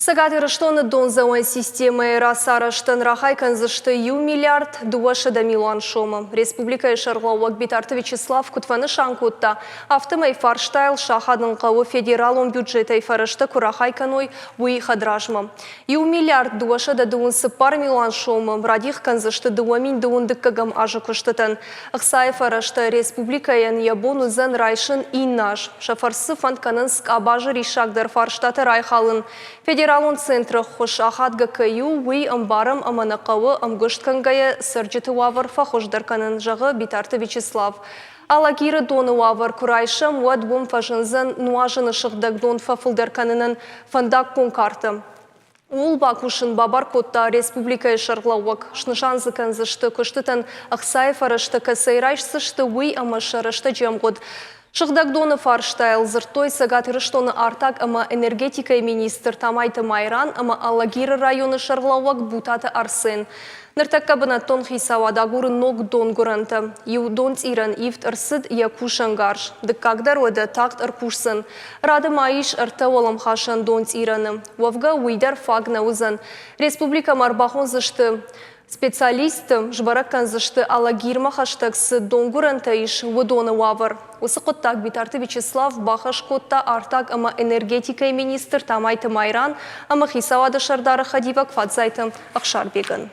Сагаты раштоны донзауэн системы расараштын рахайкан зашты миллиард 200 миллион шома. Республика Шарлауак Битарты Вячеслав Кутваны Шанкутта автомай фарштайл шахадын қауы федералон бюджетай фарашты курахайканой уи хадражма. Миллиард 200 пар миллион шома радих канзашты дуамин дуындыккагам ажы куштытын. Ақсай фарашты республикаян ябону зен райшын иннаж. Шафарсы фантканынск абажы ришагдар фарштаты райхалын. Федералон центры хош ахат гакаю уи амбарам аманақауы амгышткангая сырджеты вавар фахождарканын жағы Битарты Вячеслав. Алагиры доны вавар курайшам уад бум фажынзын нуажыны шықдаг дон фафылдарканынын фандак конкарты. Ул бакушын бабар котта республика Шарлауак шнышанзы канзышты күштітін ақсай фарышты касайрайш сышты уи амашарышты жемгод. Шықдагдоны фарштайл зыртой сагат рыштоны артак ама энергетика министр Тамайты Майран ама Алагиры районы Шарлауак бутаты Арсен. Ныртакка бына тон хисавада гуры ног дон гуранты. Ю дон тиран ивт арсыд я кушан гарш. Дыккагдар өді такт арпушсын. Рады маиш арты олам хашан дон тираны. Вавга уйдар фаг наузан. Республика Марбахон зышты. Специалисты жбараккан зашты Алагирма хаштагсы донгуранта иш водоны вавар. Осы қоттак Битарты Вячеслав бахаш котта артак ама энергетика министр Тамайты Майран ама хисавады шардары хадива квадзайты Ақшар бегін.